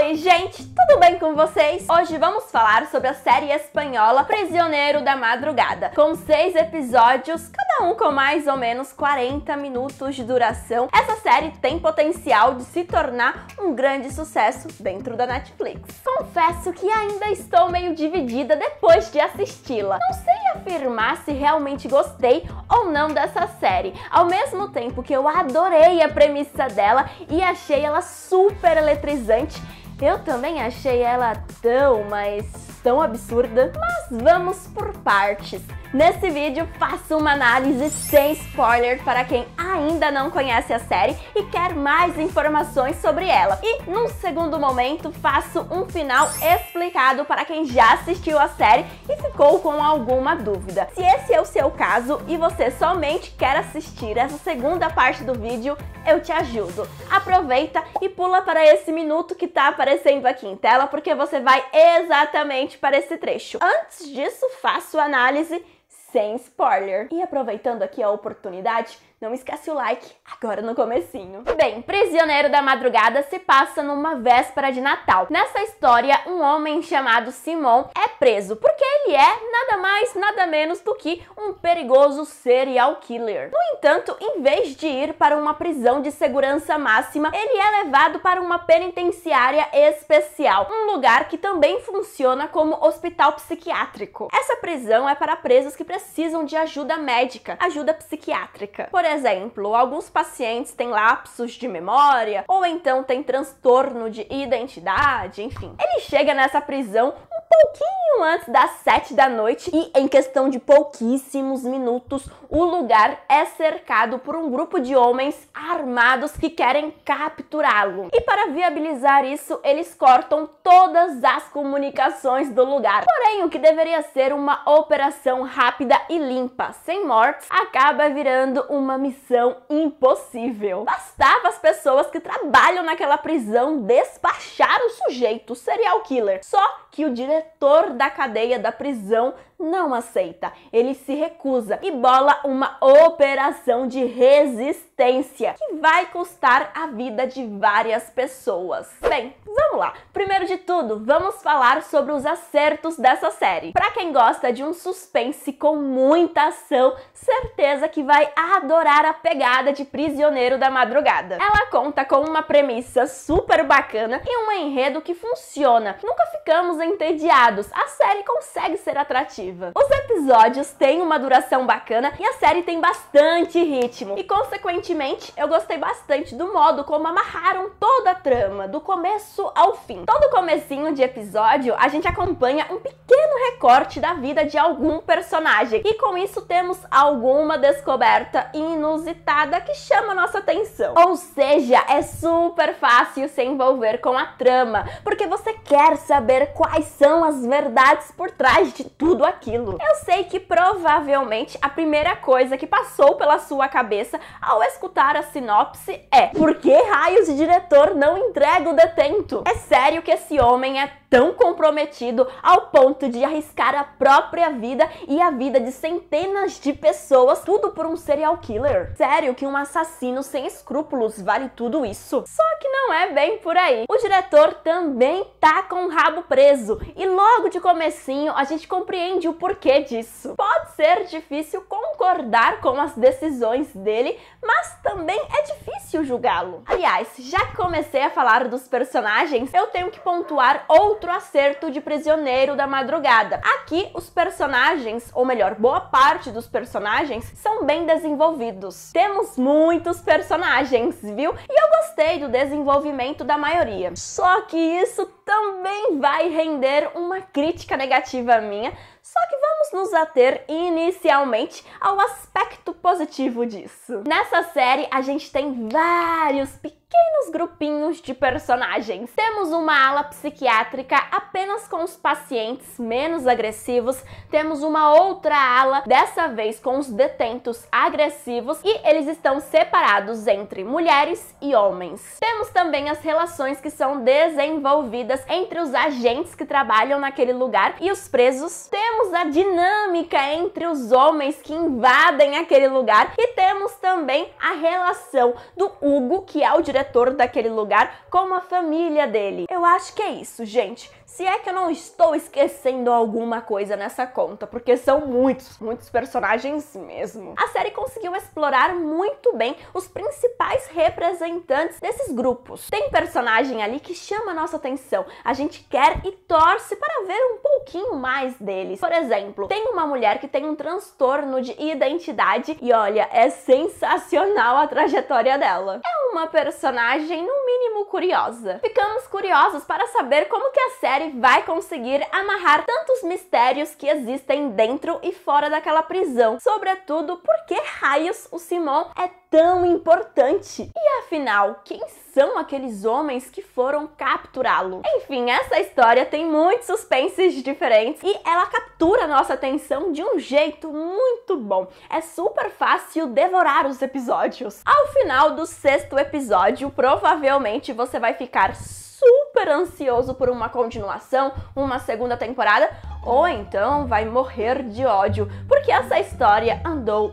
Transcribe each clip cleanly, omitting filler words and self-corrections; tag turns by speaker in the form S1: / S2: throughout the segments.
S1: Oi gente, tudo bem com vocês? Hoje vamos falar sobre a série espanhola Prisioneiro da Madrugada, com 6 episódios, cada um com mais ou menos 40 minutos de duração. Essa série tem potencial de se tornar um grande sucesso dentro da Netflix. Confesso que ainda estou meio dividida depois de assisti-la. Não sei afirmar se realmente gostei ou não dessa série, ao mesmo tempo que eu adorei a premissa dela e achei ela super eletrizante. Eu também achei ela tão absurda, mas vamos por partes. Nesse vídeo faço uma análise sem spoiler para quem ainda não conhece a série e quer mais informações sobre ela. E num segundo momento faço um final explicado para quem já assistiu a série e ficou com alguma dúvida. Se esse é o seu caso e você somente quer assistir essa segunda parte do vídeo, eu te ajudo. Aproveita e pula para esse minuto que tá aparecendo aqui em tela, porque você vai exatamente para esse trecho. Antes disso, faço a análise sem spoiler. E aproveitando aqui a oportunidade, não esquece o like agora no comecinho. Bem, Prisioneiro da Madrugada se passa numa véspera de Natal. Nessa história, um homem chamado Simon é preso, porque ele é nada mais, nada menos do que um perigoso serial killer. No entanto, em vez de ir para uma prisão de segurança máxima, ele é levado para uma penitenciária especial, um lugar que também funciona como hospital psiquiátrico. Essa prisão é para presos que precisam de ajuda médica, ajuda psiquiátrica. Por exemplo, alguns pacientes têm lapsos de memória, ou então têm transtorno de identidade, enfim. Ele chega nessa prisão um pouquinho antes das 7 da noite e, em questão de pouquíssimos minutos, o lugar é cercado por um grupo de homens armados que querem capturá-lo. E para viabilizar isso, eles cortam todas as comunicações do lugar. Porém, o que deveria ser uma operação rápida e limpa, sem mortes, acaba virando uma missão impossível. Bastava as pessoas que trabalham naquela prisão despachar o sujeito, o serial killer. Só que o diretor da cadeia da prisão não aceita. Ele se recusa e bola uma operação de resistência que vai custar a vida de várias pessoas. Bem, vamos lá. Primeiro de tudo, vamos falar sobre os acertos dessa série. Para quem gosta de um suspense com muita ação, certeza que vai adorar a pegada de Prisioneiro da Madrugada. Ela conta com uma premissa super bacana e um enredo que funciona. Nunca ficamos entediados. A série consegue ser atrativa. Os episódios têm uma duração bacana e a série tem bastante ritmo. E, consequentemente, eu gostei bastante do modo como amarraram toda a trama, do começo ao fim. Todo comecinho de episódio, a gente acompanha um pequeno recorte da vida de algum personagem. E com isso temos alguma descoberta inusitada que chama nossa atenção. Ou seja, é super fácil se envolver com a trama, porque você quer saber quais são as verdades por trás de tudo aquilo. Eu sei que provavelmente a primeira coisa que passou pela sua cabeça ao escutar a sinopse é: por que raios o diretor não entrega o detento? É sério que esse homem é tão comprometido ao ponto de arriscar a própria vida e a vida de centenas de pessoas, tudo por um serial killer? Sério que um assassino sem escrúpulos vale tudo isso? Só que não é bem por aí. O diretor também tá com o rabo preso e logo de comecinho a gente compreende o porquê disso. Pode ser difícil concordar com as decisões dele, mas também é difícil julgá-lo. Aliás, já que comecei a falar dos personagens, eu tenho que pontuar outro acerto de Prisioneiro da Madrugada. Aqui, os personagens, ou melhor, boa parte dos personagens, são bem desenvolvidos. Temos muitos personagens, viu? E eu gostei do desenvolvimento da maioria. Só que isso também vai render uma crítica negativa minha, só que vamos nos ater inicialmente ao aspecto positivo disso. Nessa série, a gente tem vários pequenos grupinhos de personagens. Temos uma ala psiquiátrica apenas com os pacientes menos agressivos, temos uma outra ala, dessa vez com os detentos agressivos, e eles estão separados entre mulheres e homens. Temos também as relações que são desenvolvidas entre os agentes que trabalham naquele lugar e os presos. Temos a dinâmica entre os homens que invadem aquele lugar e temos também a relação do Hugo, que é o diretor diretor daquele lugar com a família dele. Eu acho que é isso, gente. Se é que eu não estou esquecendo alguma coisa nessa conta, porque são muitos personagens mesmo. A série conseguiu explorar muito bem os principais representantes desses grupos. Tem personagem ali que chama a nossa atenção. A gente quer e torce para ver um pouquinho mais deles. Por exemplo, tem uma mulher que tem um transtorno de identidade e olha, é sensacional a trajetória dela. É uma personagem no mínimo curiosa. Ficamos curiosos para saber como que a série vai conseguir amarrar tantos mistérios que existem dentro e fora daquela prisão. Sobretudo, por que raios o Simon é tão importante? E afinal, quem são aqueles homens que foram capturá-lo? Enfim, essa história tem muitos suspenses diferentes e ela captura nossa atenção de um jeito muito bom. É super fácil devorar os episódios. Ao final do 6º episódio, provavelmente você vai ficar super ansioso por uma continuação, uma segunda temporada, ou então vai morrer de ódio, porque essa história andou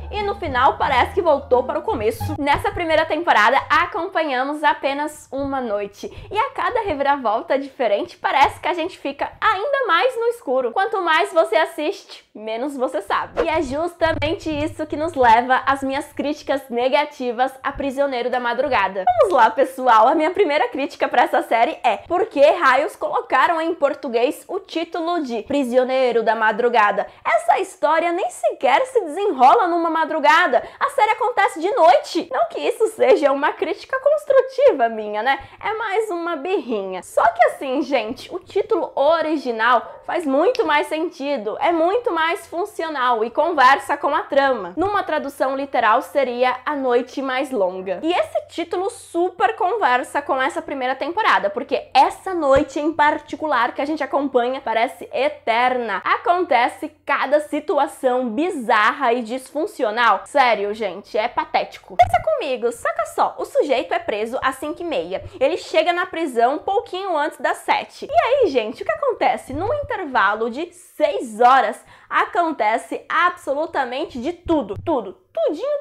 S1: e no final parece que voltou para o começo. Nessa primeira temporada acompanhamos apenas uma noite e a cada reviravolta diferente parece que a gente fica ainda mais no escuro. Quanto mais você assiste, menos você sabe. E é justamente isso que nos leva às minhas críticas negativas a Prisioneiro da Madrugada. Vamos lá, pessoal, a minha primeira crítica para essa série é: por que raios colocaram em português o título de Prisioneiro da Madrugada? Essa história nem sequer se desenrola numa madrugada, a série acontece de noite. Não que isso seja uma crítica construtiva minha, né? É mais uma birrinha. Só que assim, gente, o título original faz muito mais sentido, é muito mais funcional e conversa com a trama. Numa tradução literal seria A Noite Mais Longa. E esse título super conversa com essa primeira temporada, porque essa noite em particular que a gente acompanha parece eterna. Acontece cada situação bizarra e disfuncional. Sério, gente, é patético. Pensa comigo, saca só, o sujeito é preso às 5h30. Ele chega na prisão um pouquinho antes das 7. E aí, gente, o que acontece? Num intervalo de 6 horas, acontece absolutamente de tudo.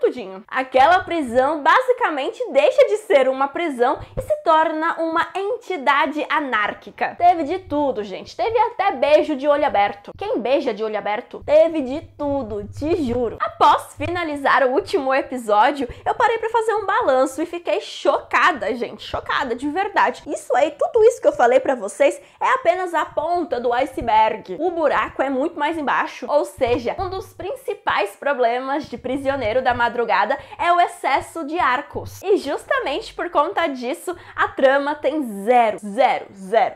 S1: Tudinho. Aquela prisão basicamente deixa de ser uma prisão e se torna uma entidade anárquica. Teve de tudo, gente. Teve até beijo de olho aberto. Quem beija de olho aberto? Teve de tudo, te juro. Após finalizar o último episódio, eu parei pra fazer um balanço e fiquei chocada, gente. Chocada, de verdade. Isso aí, tudo isso que eu falei pra vocês é apenas a ponta do iceberg. O buraco é muito mais embaixo. Ou seja, um dos principais problemas de Prisioneiro da Madrugada é o excesso de arcos. E justamente por conta disso, a trama tem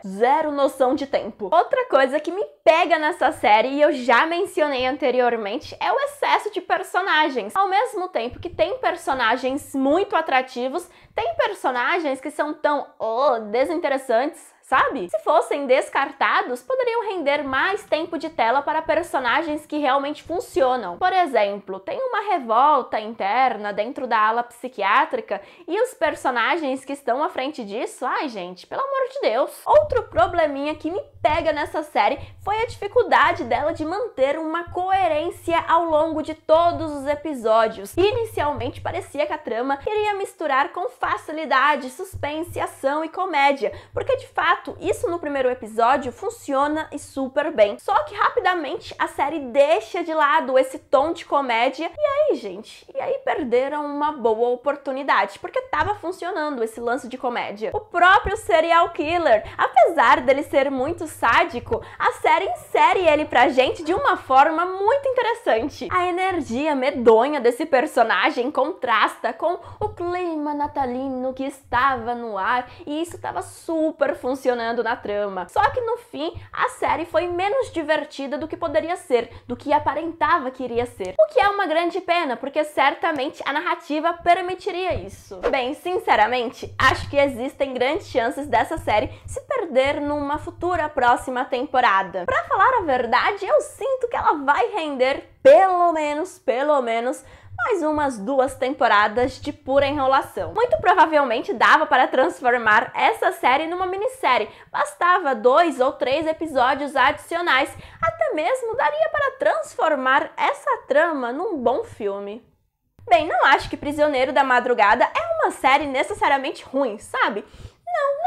S1: zero noção de tempo. Outra coisa que me pega nessa série, e eu já mencionei anteriormente, é o excesso de personagens. Ao mesmo tempo que tem personagens muito atrativos, tem personagens que são tão desinteressantes, sabe? Se fossem descartados, poderiam render mais tempo de tela para personagens que realmente funcionam. Por exemplo, tem uma revolta interna dentro da ala psiquiátrica e os personagens que estão à frente disso, ai gente, pelo amor de Deus. Outro probleminha que me pega nessa série foi a dificuldade dela de manter uma coerência ao longo de todos os episódios. Inicialmente parecia que a trama iria misturar com facilidade suspense, ação e comédia, porque de fato isso no primeiro episódio funciona e super bem. Só que rapidamente a série deixa de lado esse tom de comédia e aí, gente, perderam uma boa oportunidade, porque tava funcionando esse lance de comédia. O próprio serial killer, apesar dele ser muito sádico, a série insere ele pra gente de uma forma muito interessante. A energia medonha desse personagem contrasta com o clima natalino que estava no ar e isso tava super funcionando na trama. Só que no fim, a série foi menos divertida do que poderia ser, do que aparentava que iria ser. O que é uma grande pena, porque certamente a narrativa permitiria isso. Bem, sinceramente, acho que existem grandes chances dessa série se perder numa futura próxima temporada. Pra falar a verdade, eu sinto que ela vai render pelo menos mais umas 2 temporadas de pura enrolação. Muito provavelmente dava para transformar essa série numa minissérie. Bastava 2 ou 3 episódios adicionais. Até mesmo daria para transformar essa trama num bom filme. Bem, não acho que Prisioneiro da Madrugada é uma série necessariamente ruim, sabe?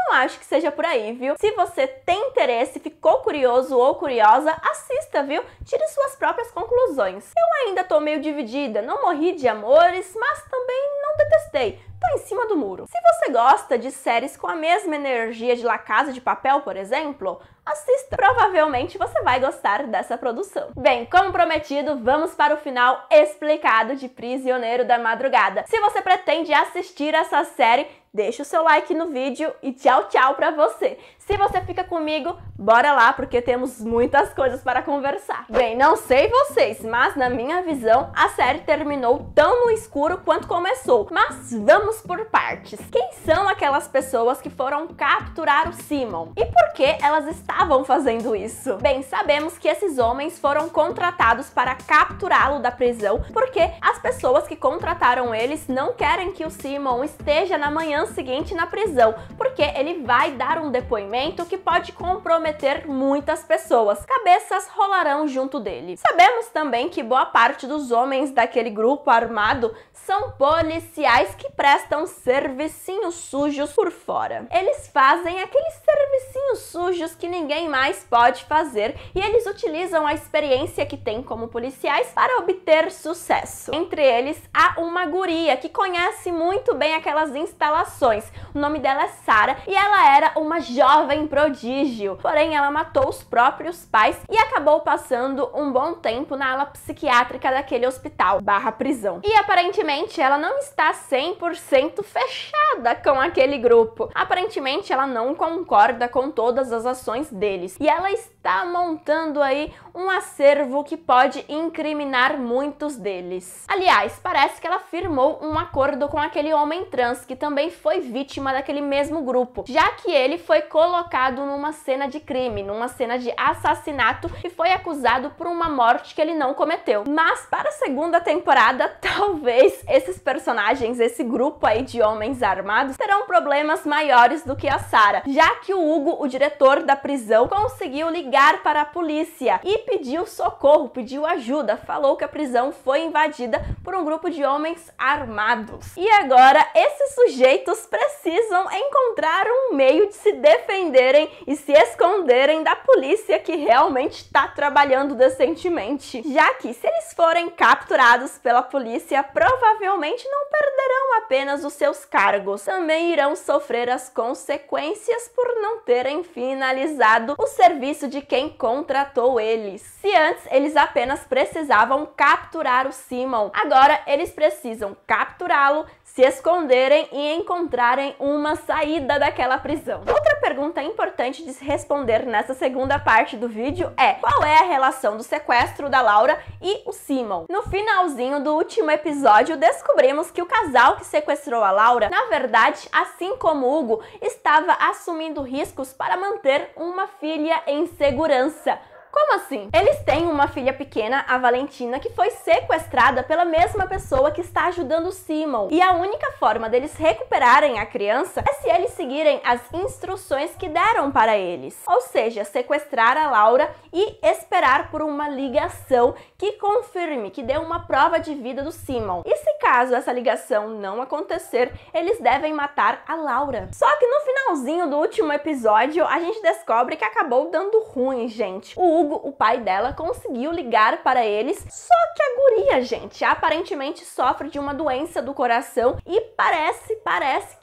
S1: Não acho que seja por aí, viu? Se você tem interesse, ficou curioso ou curiosa, assista, viu? Tire suas próprias conclusões. Eu ainda tô meio dividida, não morri de amores, mas também não detestei. Tô em cima do muro. Se você gosta de séries com a mesma energia de La Casa de Papel, por exemplo, assista. Provavelmente você vai gostar dessa produção. Bem, como prometido, vamos para o final explicado de Prisioneiro da Madrugada. Se você pretende assistir essa série, deixa o seu like no vídeo e tchau, tchau pra você. Se você fica comigo, bora lá, porque temos muitas coisas para conversar. Bem, não sei vocês, mas na minha visão, a série terminou tão no escuro quanto começou. Mas vamos por partes. Quem são aquelas pessoas que foram capturar o Simon? E por que elas estavam fazendo isso? Bem, sabemos que esses homens foram contratados para capturá-lo da prisão, porque as pessoas que contrataram eles não querem que o Simon esteja na manhã seguinte na prisão, porque ele vai dar um depoimento que pode comprometer muitas pessoas. Cabeças rolarão junto dele. Sabemos também que boa parte dos homens daquele grupo armado são policiais que prestam servicinhos sujos por fora. Eles fazem aqueles servicinhos sujos que ninguém mais pode fazer e eles utilizam a experiência que têm como policiais para obter sucesso. Entre eles, há uma guria que conhece muito bem aquelas instalações. O nome dela é Sarah e ela era uma jovem prodígio. Porém, ela matou os próprios pais e acabou passando um bom tempo na ala psiquiátrica daquele hospital / prisão. E aparentemente ela não está 100% fechada com aquele grupo. Aparentemente ela não concorda com todas as ações deles. E ela está montando aí um acervo que pode incriminar muitos deles. Aliás, parece que ela firmou um acordo com aquele homem trans que também foi vítima daquele mesmo grupo, já que ele foi colocado numa cena de crime, numa cena de assassinato e foi acusado por uma morte que ele não cometeu. Mas para a segunda temporada, talvez esses personagens, esse grupo aí de homens armados, terão problemas maiores do que a Sarah, já que o Hugo, o diretor da prisão, conseguiu ligar para a polícia e pediu socorro, pediu ajuda, falou que a prisão foi invadida por um grupo de homens armados. E agora esses sujeitos precisam encontrar um meio de se defenderem e se esconderem da polícia que realmente está trabalhando decentemente. Já que se eles forem capturados pela polícia, provavelmente não perderão apenas os seus cargos, também irão sofrer as consequências por não terem finalizado o serviço de quem contratou eles. Se antes eles apenas precisavam capturar o Simon, agora eles precisam capturá-lo, se esconderem e encontrarem uma saída daquela prisão. Outra pergunta importante de se responder nessa segunda parte do vídeo é: qual é a relação do sequestro da Laura e o Simon? No finalzinho do último episódio, descobrimos que o casal que sequestrou a Laura, na verdade, assim como Hugo, estava assumindo riscos para manter uma filha em segurança. Como assim? Eles têm uma filha pequena, a Valentina, que foi sequestrada pela mesma pessoa que está ajudando o Simon. E a única forma deles recuperarem a criança é se eles seguirem as instruções que deram para eles. Ou seja, sequestrar a Laura e esperar por uma ligação que confirme, que dê uma prova de vida do Simon. E se caso essa ligação não acontecer, eles devem matar a Laura. Só que no finalzinho do último episódio, a gente descobre que acabou dando ruim, gente. O Hugo, o pai dela, conseguiu ligar para eles, só que a guria, gente, aparentemente sofre de uma doença do coração e parece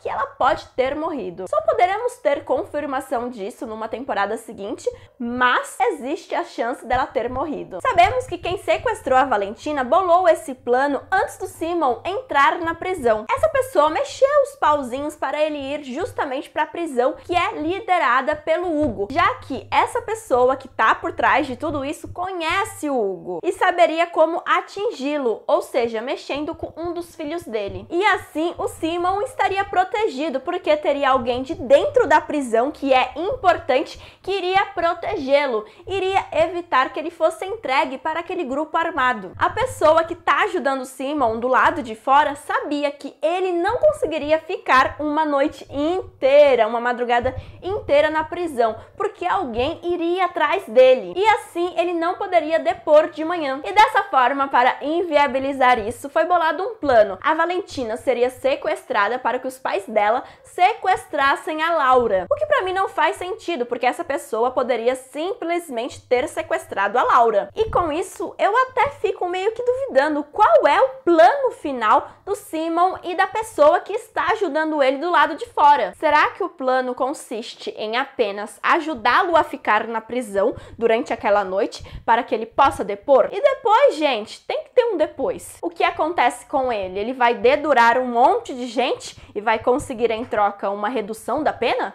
S1: que ela pode ter morrido. Só poderemos ter confirmação disso numa temporada seguinte, mas existe a chance dela ter morrido. Sabemos que quem sequestrou a Valentina bolou esse plano antes do Simon entrar na prisão. Essa pessoa mexeu os pauzinhos para ele ir justamente para a prisão, que é liderada pelo Hugo, já que essa pessoa que tá por trás de tudo isso conhece o Hugo e saberia como atingi-lo, ou seja, mexendo com um dos filhos dele. E assim o Simon estaria protegido, porque teria alguém de dentro da prisão, que é importante, que iria protegê-lo, iria evitar que ele fosse entregue para aquele grupo armado. A pessoa que está ajudando o Simon do lado de fora sabia que ele não conseguiria ficar uma noite inteira, uma madrugada inteira na prisão, porque alguém iria atrás dele. e assim ele não poderia depor de manhã. E dessa forma, para inviabilizar isso, foi bolado um plano. A Valentina seria sequestrada para que os pais dela sequestrassem a Laura. O que pra mim não faz sentido, porque essa pessoa poderia simplesmente ter sequestrado a Laura. E com isso, eu até fico meio que duvidando qual é o plano final do Simon e da pessoa que está ajudando ele do lado de fora. Será que o plano consiste em apenas ajudá-lo a ficar na prisão durante aquela noite para que ele possa depor? E depois, gente, tem que ter um depois. O que acontece com ele? Ele vai dedurar um monte de gente e vai conseguir em troca uma redução da pena?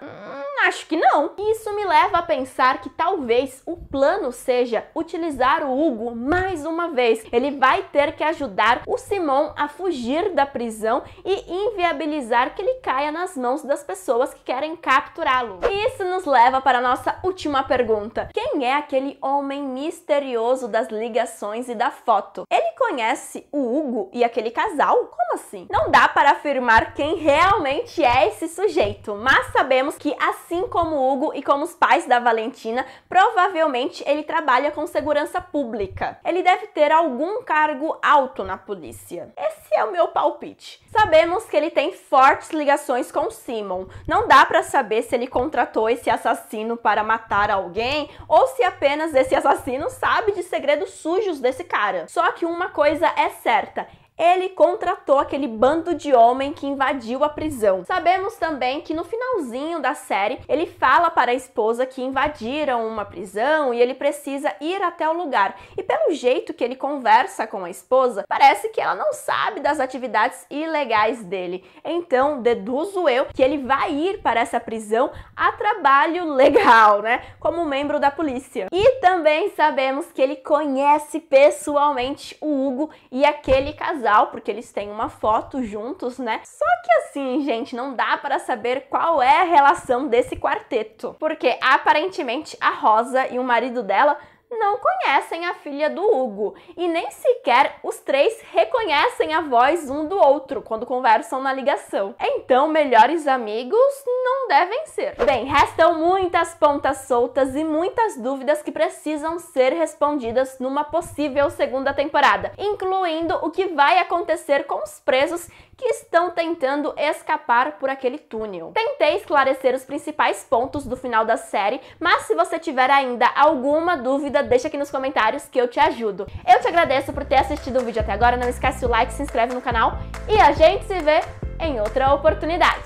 S1: Acho que não. Isso me leva a pensar que talvez o plano seja utilizar o Hugo mais uma vez. Ele vai ter que ajudar o Simon a fugir da prisão e inviabilizar que ele caia nas mãos das pessoas que querem capturá-lo. E isso nos leva para a nossa última pergunta. Quem é aquele homem misterioso das ligações e da foto? Ele conhece o Hugo e aquele casal? Como assim? Não dá para afirmar quem realmente é esse sujeito, mas sabemos que assim como o Hugo e como os pais da Valentina, provavelmente ele trabalha com segurança pública. Ele deve ter algum cargo alto na polícia. Esse é o meu palpite. Sabemos que ele tem fortes ligações com Simon. Não dá para saber se ele contratou esse assassino para matar alguém ou se apenas esse assassino sabe de segredos sujos desse cara. Só que uma coisa é certa: ele contratou aquele bando de homem que invadiu a prisão. Sabemos também que no finalzinho da série, ele fala para a esposa que invadiram uma prisão e ele precisa ir até o lugar. E pelo jeito que ele conversa com a esposa, parece que ela não sabe das atividades ilegais dele. Então, deduzo eu que ele vai ir para essa prisão a trabalho legal, né? Como membro da polícia. E também sabemos que ele conhece pessoalmente o Hugo e aquele casal, porque eles têm uma foto juntos, né? Só que assim, gente, não dá para saber qual é a relação desse quarteto, porque aparentemente a Rosa e o marido dela não conhecem a filha do Hugo e nem sequer os três reconhecem a voz um do outro quando conversam na ligação. Então, melhores amigos não devem ser. Bem, restam muitas pontas soltas e muitas dúvidas que precisam ser respondidas numa possível segunda temporada, incluindo o que vai acontecer com os presos que estão tentando escapar por aquele túnel. Tentei esclarecer os principais pontos do final da série, mas se você tiver ainda alguma dúvida, deixa aqui nos comentários que eu te ajudo. Eu te agradeço por ter assistido o vídeo até agora, não esquece o like, se inscreve no canal e a gente se vê em outra oportunidade.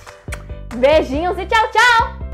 S1: Beijinhos e tchau, tchau!